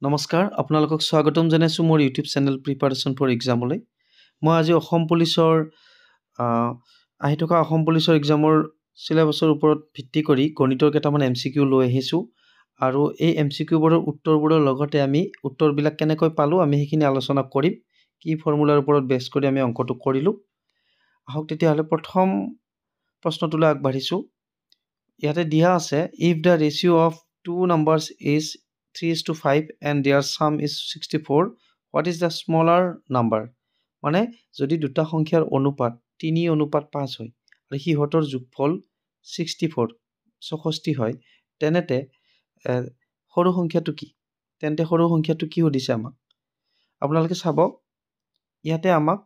নমস্কাৰ আপোনালোকক স্বাগতম জনাইছোঁ মোৰ ইউটিউব চেনেল প্ৰিপাৰেশ্যন ফৰ এক্সামলৈ। মই আজি অসম পুলিচৰ আহি থকা অসম পুলিচৰ এক্সামৰ চিলেবাছৰ ওপৰত ভিত্তি কৰি গণিতৰ কেইটামান MCQ লৈ আহিছোঁ আৰু এই MCQবোৰৰ উত্তৰবোৰৰ লগতে আমি উত্তৰবিলাক কেনেকৈ পালোঁ আমি সেইখিনি আলোচনা কৰিম। কি ফৰ্মুলাৰ ওপৰত বেছ কৰি আমি অংকটো কৰিলোঁ। আহক তেতিয়াহ'লে প্ৰথম প্ৰশ্নটোলৈ আগবাঢ়িছোঁ। ইয়াতে দিয়া আছে if the ratio' of two numbers is 3:5 and their sum is 64, what is the smaller number? মানে যদি দুটা সংখ্যাৰ অনুপাত 3:5 হয় আৰু সিহঁতৰ যোগফল 64 হয় তেন্তে সৰু সংখ্যাটো কি? তেন্তে সৰু সংখ্যাটো কি সুধিছে আমাক। আপোনালোকে চাব ইয়াতে আমাক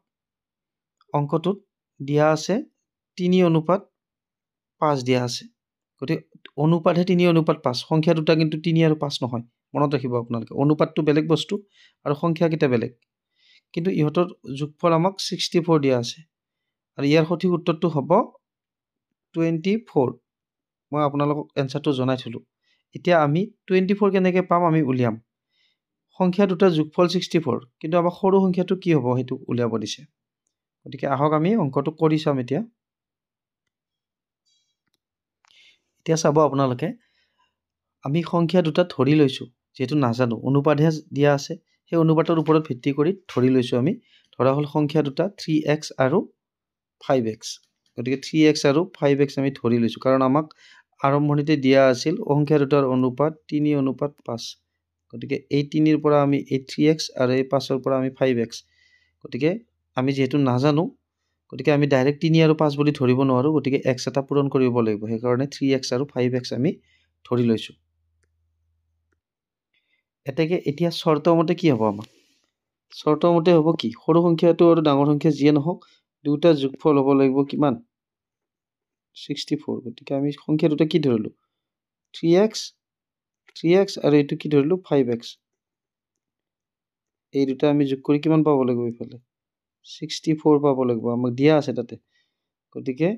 অংকটোত দিয়া আছে 3:5 দিয়া আছে। গতিকে অনুপাতহে 3:5, সংখ্যা দুটা কিন্তু 3 আৰু 5 নহয়। মনত ৰাখিব আপোনালোকে, অনুপাতটো বেলেগ বস্তু আৰু সংখ্যাকেইটা বেলেগ, কিন্তু ইহঁতৰ যোগফল আমাক 64 দিয়া আছে আৰু ইয়াৰ সঠিক উত্তৰটো হ'ব 24। মই আপোনালোকক এনচাৰটো জনাই থলোঁ। এতিয়া আমি 24 কেনেকৈ পাম আমি উলিয়াম। সংখ্যা দুটা যোগফল 64, কিন্তু আমাক সৰু সংখ্যাটো কি হ'ব সেইটো উলিয়াব দিছে। গতিকে আহক আমি অংকটো কৰি চাম। এতিয়া চাব আপোনালোকে, আমি সংখ্যা দুটা ধৰি লৈছোঁ, যিহেতু নাজানো অনুপাতহে দিয়া আছে, সেই অনুপাতৰ ওপৰত ভিত্তি কৰি ধৰি লৈছোঁ আমি। ধৰা হ'ল সংখ্যা দুটা 3x আৰু 5x। গতিকে 3x আৰু 5x আমি ধৰি লৈছোঁ, কাৰণ আমাক আৰম্ভণিতে দিয়া আছিল সংখ্যা দুটাৰ অনুপাত 3:5। গতিকে এই 3ৰ পৰা আমি এই 3x আৰু এই 5ৰ পৰা আমি 5x। গতিকে আমি যিহেতু নাজানো, গতিকে আমি ডাইৰেক্ট 3 আৰু 5 বুলি ধৰিব নোৱাৰোঁ। গতিকে x এটা পূৰণ কৰিব লাগিব, সেইকাৰণে 3x আৰু 5x আমি ধৰি লৈছোঁ। এতিয়া চৰ্তমতে কি হ'ব আমাক? চৰ্তমতে হ'ব কি, সৰু সংখ্যাটো আৰু ডাঙৰ সংখ্যা যিয়ে নহওক দুটা যোগফল হ'ব লাগিব কিমান? 64। গতিকে আমি সংখ্যা দুটা কি ধৰিলোঁ? 3x আৰু এইটো কি ধৰিলোঁ? 5x। এই দুটা আমি যোগ কৰি কিমান পাব লাগিব? এইফালে 64 পাব লাগিব, আমাক দিয়া আছে তাতে। গতিকে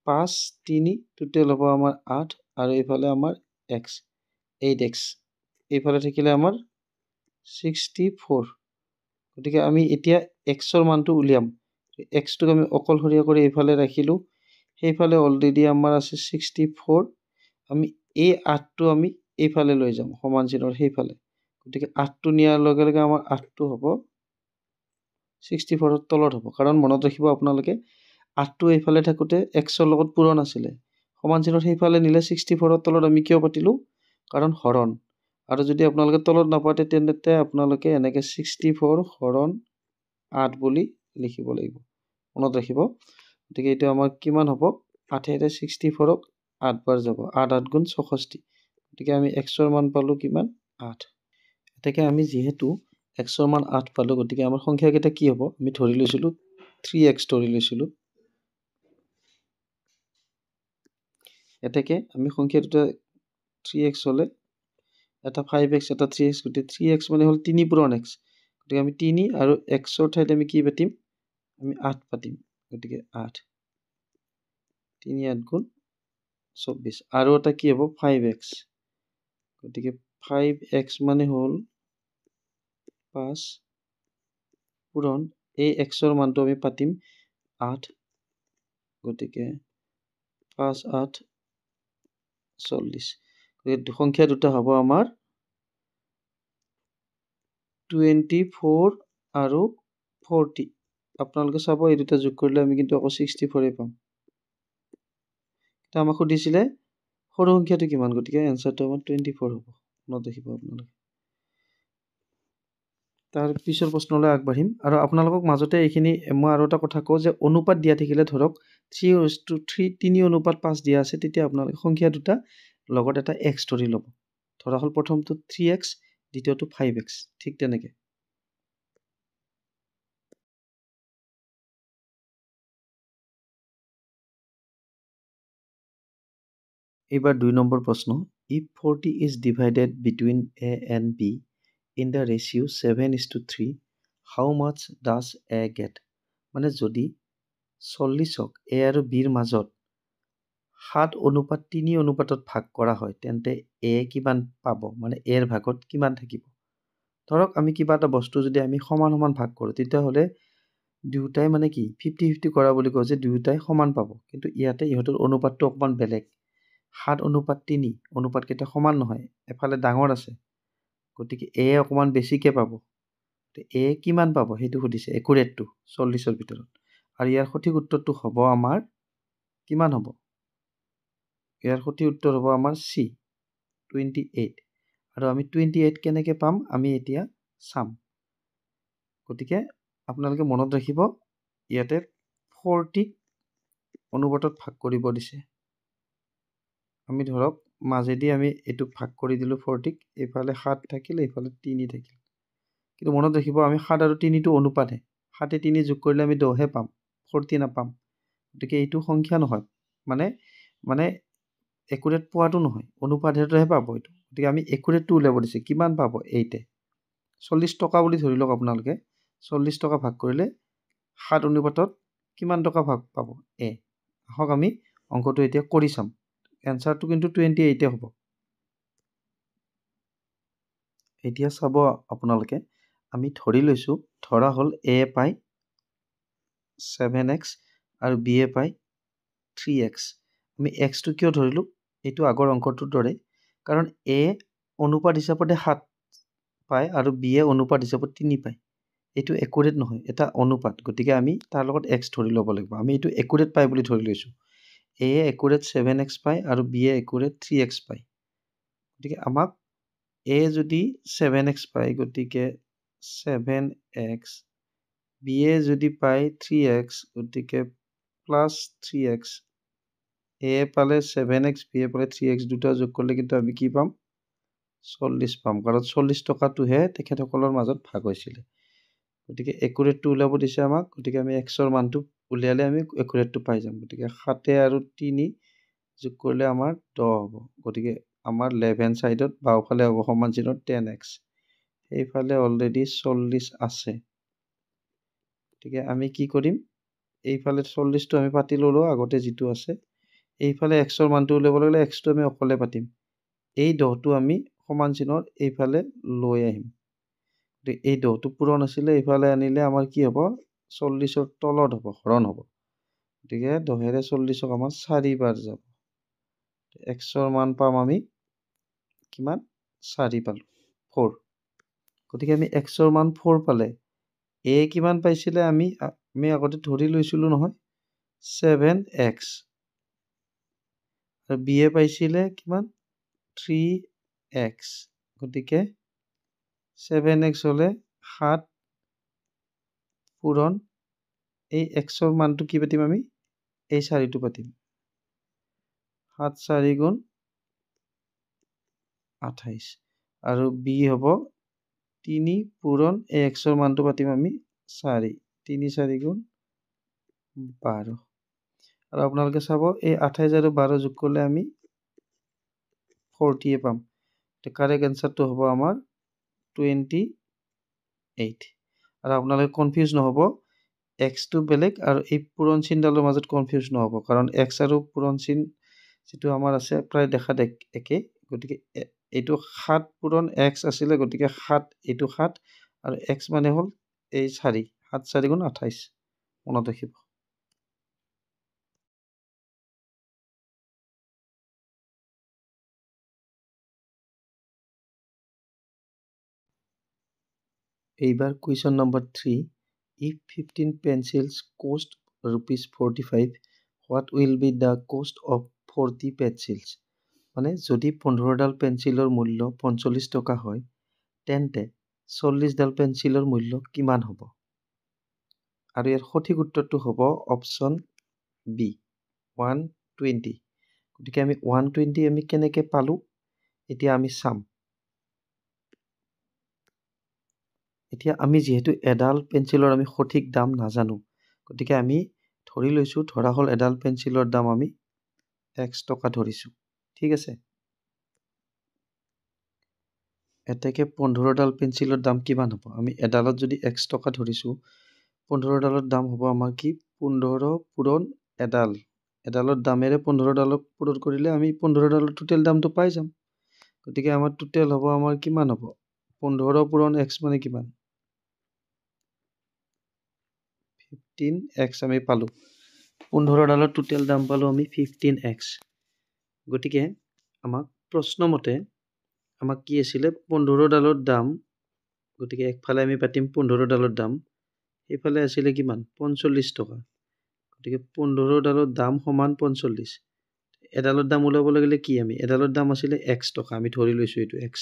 5, 3 টোটেল হ'ব আমাৰ 8 আৰু এইফালে আমাৰ x 8x, এইফালে থাকিলে আমাৰ 64। গতিকে আমি এতিয়া xৰ মানটো উলিয়াম। xটোক আমি অকলশৰীয়া কৰি এইফালে ৰাখিলোঁ, সেইফালে অলৰেডি আমাৰ আছে 64। আমি এই 8টো আমি এইফালে লৈ যাম সমান চিনৰ সেইফালে। গতিকে 8টো নিয়াৰ লগে লগে আমাৰ 8টো হ'ব 64ৰ তলত হ'ব, কাৰণ মনত ৰাখিব আপোনালোকে 8টো এইফালে থাকোঁতে xৰ লগত পূৰণ আছিলে, সমান চিনৰ সেইফালে নিলে 64ৰ তলত আমি কিয় পাতিলোঁ? কাৰণ হৰণ। আৰু যদি আপোনালোকে তলত নাপাতে তেন্তে আপোনালোকে এনেকৈ 64 হৰণ 8 বুলি লিখিব লাগিব, মনত ৰাখিব। গতিকে এইটো আমাৰ কিমান হ'ব? 8 64ক 8 বাৰ যাব, 8 8 গুণ 64। গতিকে আমি xৰ মান পালোঁ কিমান? 8। এতিয়া আমি যিহেতু xৰ মান 8 পালোঁ, গতিকে আমাৰ সংখ্যাকেইটা কি হ'ব? আমি ধৰি লৈছিলোঁ 3x ধৰি লৈছিলোঁ। এতেকে আমি সংখ্যা দুটা 3x হ'লে এটা 5x এটা 3x, গতিকে 3x মানে হ'ল 3 পূৰণ x। গতিকে আমি 3 আৰু xৰ ঠাইত আমি কি পাতিম? আমি 8 পাতিম। গতিকে 8 3 8 গুণ 24 আৰু এটা কি হ'ব? 5x। গতিকে 5x মানে হ'ল 5 পূৰণ এই xৰ মানটো আমি পাতিম 8। গতিকে 5 8 40। গতিকে সংখ্যা দুটা হ'ব আমাৰ 24 আৰু 40। আপোনালোকে চাব এই দুটা যোগ কৰিলে আমি কিন্তু আকৌ 64 পাম। এতিয়া আমাক সুধিছিলে সৰু সংখ্যাটো কিমান, গতিকে এনচাৰটো আমাৰ 24 হ'ব। মনত ৰাখিব আপোনালোকে। তাৰ পিছৰ প্ৰশ্নলৈ আগবাঢ়িম। আৰু আপোনালোকক মাজতে এইখিনি মই আৰু এটা কথা কওঁ যে অনুপাত দিয়া থাকিলে, ধৰক 3:5 দিয়া আছে, তেতিয়া আপোনালোকে সংখ্যা দুটা লগত এটা x ধৰি ল'ব। ধৰা হ'ল প্ৰথমটো 3x, দ্বিতীয়টো 5x, ঠিক তেনেকৈ। এইবাৰ 2 নম্বৰ প্ৰশ্ন। If 40 is divided between a and b in the ratio 7:3, how much does a get? মানে যদি 40ক a আৰু bৰ মাজত 7:3 অনুপাতত ভাগ কৰা হয় তেন্তে a কিমান পাব মানে a ৰ ভাগত কিমান থাকিব ধৰক আমি কিবা এটা বস্তু যদি আমি সমান সমান ভাগ কৰো তেতিয়াহ'লে দুয়োটাই মানে কি 50-50 কৰা বুলি কয় যে দুয়োটাই সমান পাব কিন্তু ইয়াতে ইহঁতৰ অনুপাতটো অকমান বেলেগ 7:3 অনুপাতকেইটা সমান নহয় এফালে ডাঙৰ আছে গতিকে a অকমান বেছিকে পাব a কিমান পাব সেইটো সুধিছে একুৰেটটো 40ৰ ভিতৰত আৰু ইয়াৰ সঠিক উত্তৰটো হ'ব আমাৰ কিমান হ'ব ইয়াৰ সঠিক উত্তৰ হ'ব আমাৰ C 28 আৰু আমি 28 কেনেকৈ পাম আমি এতিয়া চাম গতিকে আপোনালোকে মনত ৰাখিব ইয়াতে 40 অনুপাতত ভাগ কৰিব দিছে আমি ধৰক মাজেদি আমি এইটো ভাগ কৰি দিলো 40 এইফালে 7 থাকিল এইফালে 3 থাকিল কিন্তু মনত ৰাখিব আমি 7 আৰু 3 টো অনুপাতহে 7 3 যোগ কৰিলে আমি 10 হে পাম 40 নাপাম গতিকে এইটো সংখ্যা নহয় মানে একুৰেট পোৱাটো নহয় অনুপাতহে পাব এইটো গতিকে আমি একুৰেটটো উলিয়াব দিছে কিমান পাব এইতে 40 টকা বুলি ধৰি লওক আপোনালোকে 40 টকা ভাগ কৰিলে 7 অনুপাতত কিমান টকা ভাগ পাব a আহক আমি অংকটো এতিয়া কৰি চাম এনসাৰটো কিন্তু 28 হ'ব এতিয়া চাব আপোনালোকে আমি ধৰি লৈছো ধৰা হল a পাই 7x আৰু b পাই 3x আমি x টো কিয় ধৰিলো এইটো আগৰ অংকটোৰ দৰে কাৰণ a অনুপাত হিচাপতে 7 পায় আৰু b অনুপাত হিচাপত 3 পায় এইটো একুৰেট নহয় এটা অনুপাত গতিকে আমি তাৰ লগত x ধৰি ল'ব লাগিব আমি এইটো একুৰেট পাই বুলি ধৰি লৈছো a একুৰেট 7x পায় আৰু b একুৰেট 3x পায় গতিকে আমাক a যদি 7x পায় গতিকে 7x b যদি পায় 3x গতিকে প্লাস 3x a পালে 7x b পালে 3x দুটা যোগ কৰিলে কিন্তু আমি কি পাম 40 পাম কাৰণ 40 টকাটোহে তেখেতসকলৰ মাজত ভাগ হৈছিল গতিকে একুৰেটটো উলাব দিছে আমাক গতিকে আমি x ৰ মানটো উলিয়ালে আমি একুৰেটটো পাই যাম গতিকে 7 আৰু 3 যোগ কৰিলে আমাৰ 10 হ'ব গতিকে আমাৰ লেফট হ্যান্ড সাইডত বাওফালে হ'ব সমান চিহ্নত 10x এইফালে অলৰেডি 40 আছে গতিকে আমি কি কৰিম এইফালে 40 টো আমি পাতি ললো আগতে যেটো আছে এইফালে x ৰ মানটো উলিয়াব লাগিলে x টো আমি অকলে পাতিম এই 10 টো আমি সমান চিহ্নত এইফালে লৈ আহিম এই 10 টো পূৰণ আছিল এইফালে আনিলে আমাৰ কি হ'ব 40 ৰ তলত হ'ব হৰণ হ'ব গতিকে 10 ৰে 40 ক আমাৰ 4 বাৰ যাব x ৰ মান পাম আমি কিমান 4 পালো 4 গতিকে আমি x ৰ মান 4 পালে a কিমান পাইছিলে আমি আগতে ধৰি লৈছিলো নহয় 7x আৰু b পাইছিলে কিমান 3x গতিকে 7x হলে 7 পূৰণ এই x ৰ মানটো কি পাতিম আমি এই 4 টো পাতিম 7 4 গুণ 28 আৰু b হ'ব 3 পূৰণ এই x ৰ মানটো পাতিম আমি 4 3 4 গুণ 12 আৰু আপোনালোকে চাব এই 28 আৰু 12 যোগ কৰিলে আমি 40 পাম তো কাৰেক্ট আনসাৰটো হ'ব আমাৰ 28 আৰু আপোনালোকে কনফিউজ নহব x টো বেলেগ আৰু এই পূৰণ চিহ্নডালৰ মাজত কনফিউজ নহব কাৰণ x আৰু পূৰণ চিহ্ন যেটো আমাৰ আছে প্ৰায় দেখা একে গতিকে এইটো 7 পূৰণ x আছিল গতিকে 7 এইটো 7 আৰু x মানে হল এই 4 7 4 গুণ 28 মনত ৰাখিব এইবাৰ question number 3 if 15 pencils cost rupees 45 what will be the cost of 40 pencils মানে যদি 15 ডাল পেন্সিলৰ মূল্য 45 টকা হয় তেন্তে 40 ডাল পেন্সিলৰ মূল্য কিমান হ'ব আৰু ইয়াৰ সঠিক উত্তৰটো হ'ব অপচন বি 120 গতিকে আমি 120 আমি কেনেকৈ পালো এতিয়া আমি চাম এতিয়া আমি যেহেতু এডাল পেন্সিলৰ আমি সঠিক দাম নাজানো গতিকে আমি ধৰি লৈছো ধৰা হল এডাল পেন্সিলৰ দাম আমি x টকা ধৰিছো ঠিক আছে এতেকে 15 ডাল পেন্সিলৰ দাম কিমান হ'ব আমি এডালত যদি x টকা ধৰিছো 15 ডালৰ দাম হ'ব আমাৰ কি 15 পূৰণ এডাল এডালৰ দামেৰে 15 ডালক পূৰণ কৰিলে আমি 15 ডালৰ টোটেল দামটো পাই যাম। গতিকে আমাৰ টোটেল হ'ব আমাৰ কিমান হ'ব 15 পূৰণ x মানে কিমান 15x আমি পালো 15 ডালৰ টোটেল দাম পালো আমি 15x। গতিকে আমাক প্ৰশ্নমতে আমাক কি আছিলে 15 ডালৰ দাম, গতিকে একফালে আমি পাতিম 15 ডালৰ দাম, এইফালে আছিলে কিমান 45 টকা। গতিকে 15 ডালৰ দাম সমান 45। এডালৰ দাম ওলাব লাগিলে কি আমি এডালৰ দাম আছিলে x টকা, আমি ধৰি লৈছো এইটো x।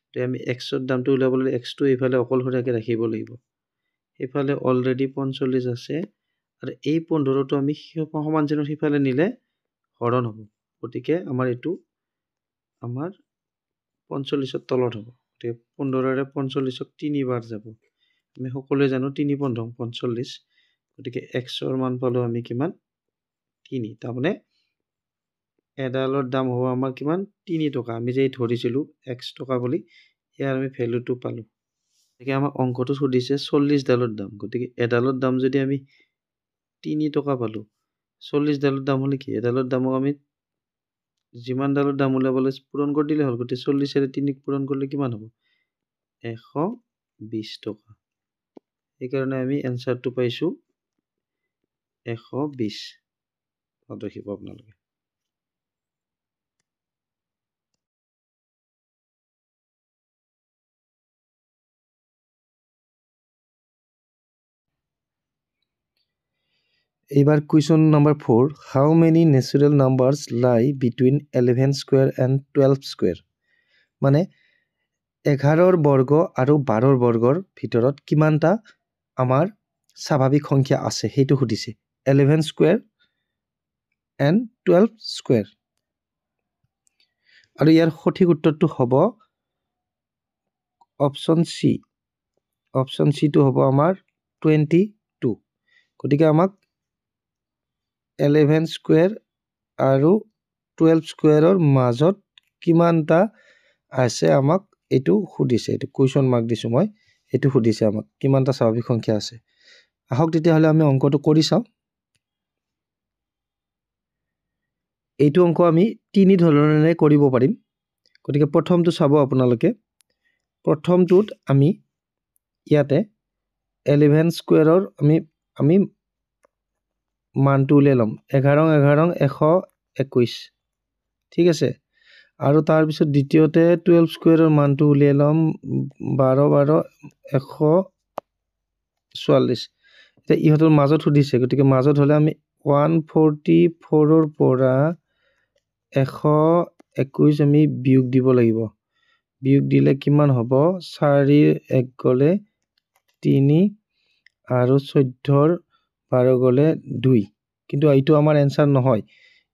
গতিকে আমি xৰ দামটো ওলাব লাগিলে xটো এইফালে অকলশৰীয়াকৈ ৰাখিব লাগিব। এইফালে অলৰেডি 45 আছে আৰু এই 15টো আমি সমান চিহ্নৰ সিফালে নিলে হৰণ হ'ব। গতিকে আমাৰ এইটো আমাৰ 45ৰ তলত হ'ব। গতিকে 15ৰে 45ক 3 বাৰ যাব। আমি সকলোৱে জানো 3 15 45। গতিকে xৰ মান পালো আমি কিমান 3। তাৰমানে এডালৰ দাম হ'ব আমাৰ কিমান 3 টকা। আমি যে ধৰিছিলো x টকা বুলি, ইয়াৰ আমি ভ্যালুটো পালো। গতিকে আমাৰ অংকটো সুধিছে 40 ডালৰ দাম। গতিকে এডালৰ দাম যদি আমি 3 টকা পালো, 40 ডালৰ দাম হলে কি এডালৰ দামক আমি যিমান ডালৰ দাম ওলাবলৈ পূৰণ কৰি দিলে হ'ল। গতিকে 40ৰে 3ক পূৰণ কৰিলে কিমান হ'ব 120 টকা। সেইকাৰণে আমি এনসাৰটো পাইছো 120। দেখিব আপোনালোকে। এইবাৰ কুৱেশ্যন নম্বৰ 4, হাউ মেনি নেচুৰেল নাম্বাৰছ লাই বিটুইন 11 স্কুৱেৰ এণ্ড 12 স্কুৱেৰ। মানে 11ৰ বৰ্গ আৰু 12ৰ বৰ্গৰ ভিতৰত কিমানটা আমাৰ স্বাভাৱিক সংখ্যা আছে সেইটো সুধিছে। 11 স্কুৱেৰ এণ্ড 12 স্কুৱেৰ। আৰু ইয়াৰ সঠিক উত্তৰটো হ'ব অপশ্যন চি। অপশ্যন চিটো হ'ব আমাৰ 22। গতিকে আমাক 11 স্কুৱেৰ আৰু 12 স্কুৱেৰৰ মাজত কিমানটা আছে আমাক এইটো সুধিছে। এইটো কুৱেশ্যন মাৰ্ক দিছো মই, এইটো সুধিছে আমাক কিমানটা স্বাভাৱিক সংখ্যা আছে। আহক তেতিয়াহ'লে আমি অংকটো কৰি চাওঁ। এইটো অংক আমি 3 ধৰণেৰে কৰিব পাৰিম। গতিকে প্ৰথমটো চাব আপোনালোকে। প্ৰথমটোত আমি ইয়াতে 11 স্কুৱেৰৰ আমি মানটো উলিয়াই ল'ম 11 11 121। ঠিক আছে। আৰু তাৰপিছত দ্বিতীয়তে 12 স্কুৱেৰৰ মানটো উলিয়াই ল'ম 12 12 144। এতিয়া ইহঁতৰ মাজত সুধিছে, গতিকে মাজত হ'লে আমি 144ৰ পৰা 121 আমি বিয়োগ দিব লাগিব। বিয়োগ দিলে কিমান হ'ব 4 1 গ'লে 3 আৰু 14ৰ 12 গ'লে 2। কিন্তু এইটো আমাৰ এনসাৰ নহয়।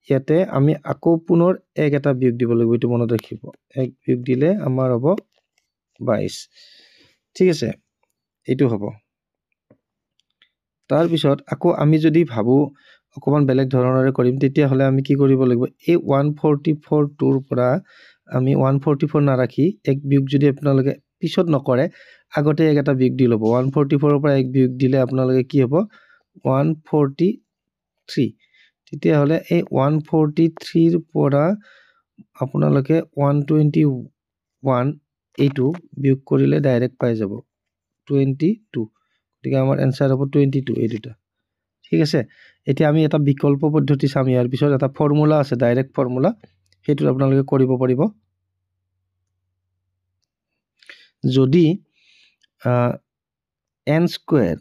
ইয়াতে আমি আকৌ পুনৰ 1 এটা বিয়োগ দিব লাগিব, এইটো মনত ৰাখিব। 1 বিয়োগ দিলে আমাৰ হ'ব 22। ঠিক আছে, এইটো হ'ব। তাৰপিছত আকৌ আমি যদি ভাবো অকমান বেলেগ ধৰণেৰে কৰিম, তেতিয়াহ'লে আমি কি কৰিব লাগিব এই 144টোৰ পৰা আমি 144 নাৰাখি 1 বিয়োগ যদি আপোনালোকে পিছত নকৰে আগতে 1 এটা বিয়োগ দি ল'ব। 144ৰ পৰা 1 বিয়োগ দিলে আপোনালোকে কি হ'ব 143। তেতিয়াহ'লে এই 143ৰ পৰা আপোনালোকে 121 এইটো বিয়োগ কৰিলে ডাইৰেক্ট পাই যাব 22। গতিকে আমাৰ এনসাৰ হ'ব 22 এই দুটা। ঠিক আছে। এতিয়া আমি এটা বিকল্প পদ্ধতি চাম। ইয়াৰ পিছত এটা ফৰ্মুলা আছে, ডাইৰেক্ট ফৰ্মুলা, সেইটো আপোনালোকে কৰিব পাৰিব। যদি n স্কুৱেৰ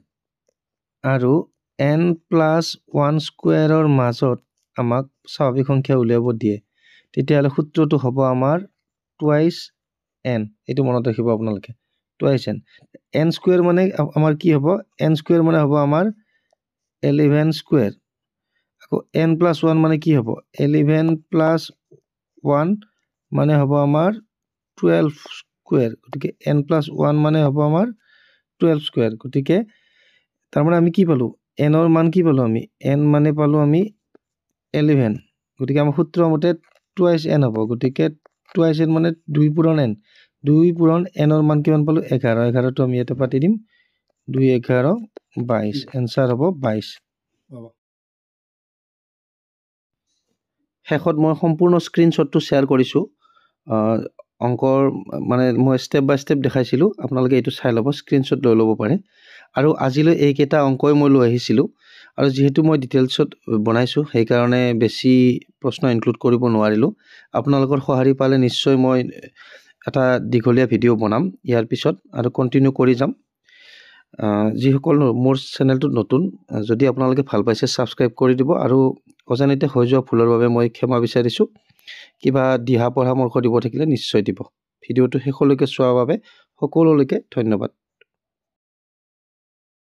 আৰু n+1 স্কুৱেৰৰ মাজত আমাক স্বাভাৱিক সংখ্যা উলিয়াব দিয়ে, তেতিয়াহ'লে সূত্ৰটো হ'ব আমাৰ টুৱাইচ n। এইটো মনত ৰাখিব আপোনালোকে, টুৱাইচ n। n স্কুৱেৰ মানে আমাৰ কি হ'ব n স্কুৱেৰ মানে হ'ব আমাৰ 11 স্কুৱেৰ। আকৌ n+1 মানে কি হ'ব 11+1 মানে হ'ব আমাৰ 12 স্কুৱেৰ। গতিকে n+1 মানে হ'ব আমাৰ 12 স্কুৱেৰ। গতিকে তাৰমানে আমি কি পালো nৰ মান কি পালো আমি n মানে পালো আমি 11। গতিকে আমাৰ সূত্ৰ মতে টুৱাইচ n হ'ব। গতিকে টুৱাইচ n মানে 2 পূৰণ n। 2 পূৰণ nৰ মান কিমান পালো 11। 11টো আমি ইয়াতে পাতি দিম 2 11 22। এনসাৰ হ'ব 22। শেষত মই সম্পূৰ্ণ স্ক্ৰীনশ্বটটো শ্বেয়াৰ কৰিছোঁ। অংকৰ মানে মই ষ্টেপ বাই ষ্টেপ দেখাইছিলোঁ, আপোনালোকে এইটো চাই ল'ব, স্ক্ৰীনশ্বট লৈ ল'ব পাৰে। আৰু আজিলৈ এইকেইটা অংকই মই লৈ আহিছিলোঁ, আৰু যিহেতু মই ডিটেইলছত বনাইছোঁ সেইকাৰণে বেছি প্ৰশ্ন ইনক্লুড কৰিব নোৱাৰিলোঁ। আপোনালোকৰ সঁহাৰি পালে নিশ্চয় মই এটা দীঘলীয়া ভিডিঅ' বনাম ইয়াৰ পিছত আৰু কণ্টিনিউ কৰি যাম। যিসকল মোৰ চেনেলটোত নতুন, যদি আপোনালোকে ভাল পাইছে ছাবস্ক্ৰাইব কৰি দিব, আৰু অজানিতে হৈ যোৱা ভুলৰ বাবে মই ক্ষমা বিচাৰিছোঁ। কিবা দিহা পৰামৰ্শ দিব থাকিলে নিশ্চয় দিব। ভিডিঅ'টো শেষলৈকে চোৱাৰ বাবে সকলোলৈকে ধন্যবাদ।